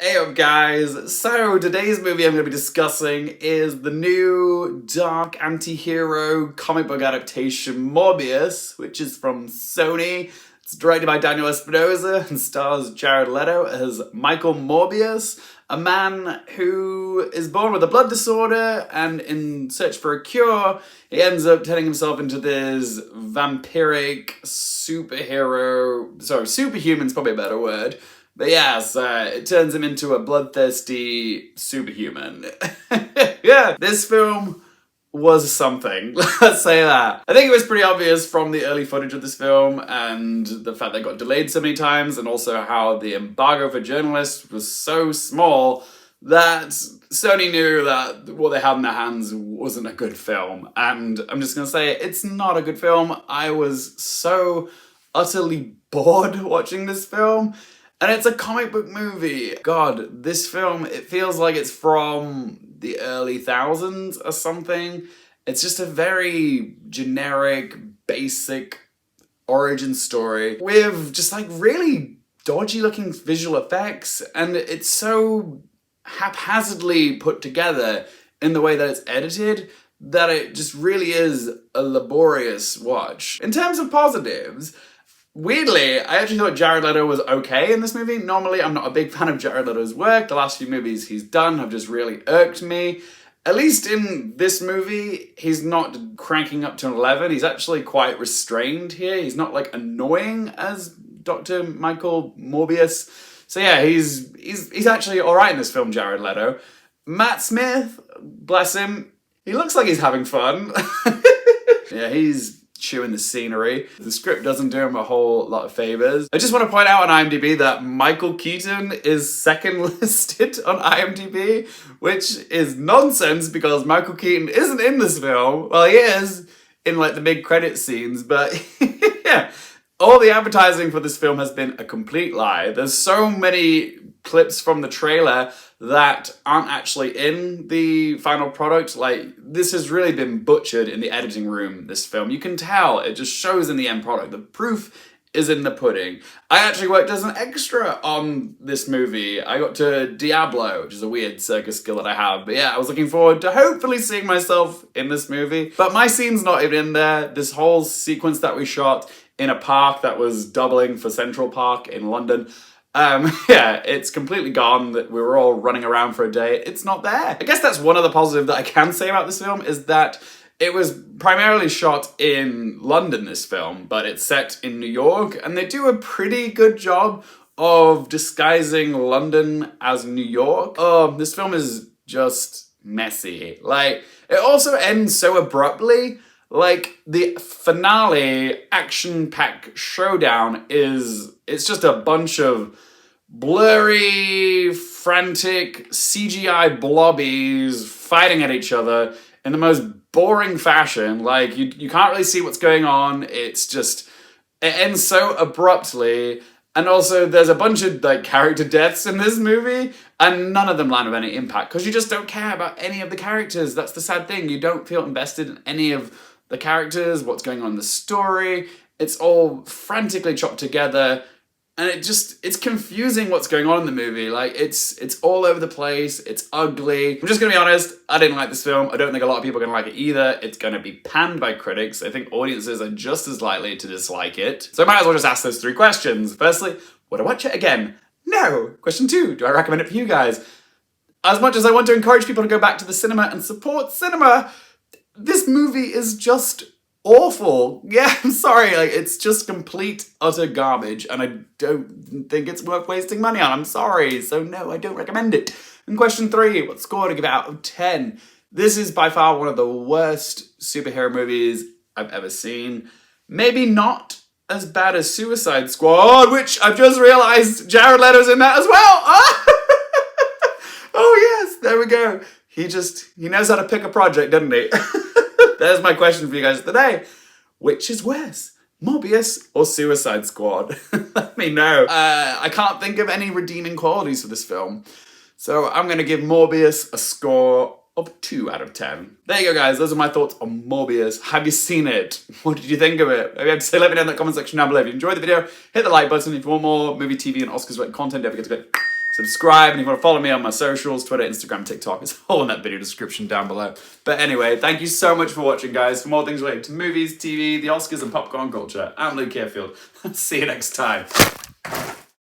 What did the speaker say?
Hey up guys, so today's movie I'm going to be discussing is the new dark anti-hero comic book adaptation Morbius, which is from Sony. It's directed by Daniel Espinosa and stars Jared Leto as Michael Morbius, a man who is born with a blood disorder, and in search for a cure, he ends up turning himself into this vampiric superhuman's probably a better word. But yes, it turns him into a bloodthirsty superhuman. Yeah, this film was something, let's say that. I think it was pretty obvious from the early footage of this film and the fact that it got delayed so many times, and also how the embargo for journalists was so small that Sony knew that what they had in their hands wasn't a good film. And I'm just gonna say, it's not a good film. I was so utterly bored watching this film. And it's a comic book movie. God, this film, it feels like it's from the early thousands or something. It's just a very generic, basic origin story with just like really dodgy looking visual effects. And it's so haphazardly put together in the way that it's edited that it just really is a laborious watch. In terms of positives, weirdly, I actually thought Jared Leto was okay in this movie. Normally, I'm not a big fan of Jared Leto's work. The last few movies he's done have just really irked me. At least in this movie, he's not cranking up to an 11. He's actually quite restrained here. He's not like annoying as Dr. Michael Morbius. So yeah, he's actually alright in this film, Jared Leto. Matt Smith, bless him, he looks like he's having fun. Yeah, he's chewing the scenery. The script doesn't do him a whole lot of favors. I just want to point out on IMDb that Michael Keaton is second listed on IMDb, which is nonsense because Michael Keaton isn't in this film. Well, he is in like the big credit scenes, but yeah. All the advertising for this film has been a complete lie. There's so many clips from the trailer that aren't actually in the final product. Like, this has really been butchered in the editing room, this film. You can tell, it just shows in the end product. The proof is in the pudding. I actually worked as an extra on this movie. I got to Diablo, which is a weird circus skill that I have. But yeah, I was looking forward to hopefully seeing myself in this movie. But my scene's not even in there. This whole sequence that we shot in a park that was doubling for Central Park in London. Yeah, it's completely gone. That we were all running around for a day. It's not there. I guess that's one of the positives that I can say about this film is that it was primarily shot in London, this film, but it's set in New York, and they do a pretty good job of disguising London as New York. Oh, this film is just messy. Like, it also ends so abruptly. Like, the finale action-packed showdown it's just a bunch of blurry, frantic CGI blobbies fighting at each other in the most boring fashion. Like, you can't really see what's going on. It's just, it ends so abruptly. And also, there's a bunch of like character deaths in this movie, and none of them land with any impact, because you just don't care about any of the characters. That's the sad thing. You don't feel invested in any of the characters, what's going on in the story. It's all frantically chopped together, and it's confusing what's going on in the movie. Like, it's all over the place, it's ugly. I'm just gonna be honest, I didn't like this film. I don't think a lot of people are gonna like it either. It's gonna be panned by critics. I think audiences are just as likely to dislike it. So I might as well just ask those three questions. Firstly, would I watch it again? No. Question 2, do I recommend it for you guys? As much as I want to encourage people to go back to the cinema and support cinema, this movie is just awful. Yeah, I'm sorry, like, it's just complete, utter garbage, and I don't think it's worth wasting money on. I'm sorry, so no, I don't recommend it. And question 3, what score to give out of 10? This is by far one of the worst superhero movies I've ever seen. Maybe not as bad as Suicide Squad, which I've just realized Jared Leto's in that as well. Oh yes, there we go. He knows how to pick a project, doesn't he? There's my question for you guys today. Which is worse, Morbius or Suicide Squad? Let me know. I can't think of any redeeming qualities for this film, so I'm gonna give Morbius a score of 2 out of 10. There you go, guys. Those are my thoughts on Morbius. Have you seen it? What did you think of it? Maybe I'd say let me know in the comment section down below. If you enjoyed the video, hit the like button. If you want more movie, TV, and Oscars-related content, don't forget to click subscribe, and if you want to follow me on my socials, Twitter, Instagram, TikTok, it's all in that video description down below. But anyway, thank you so much for watching, guys. For more things related to movies, TV, the Oscars, and popcorn culture, I'm Luke Carefield. See you next time.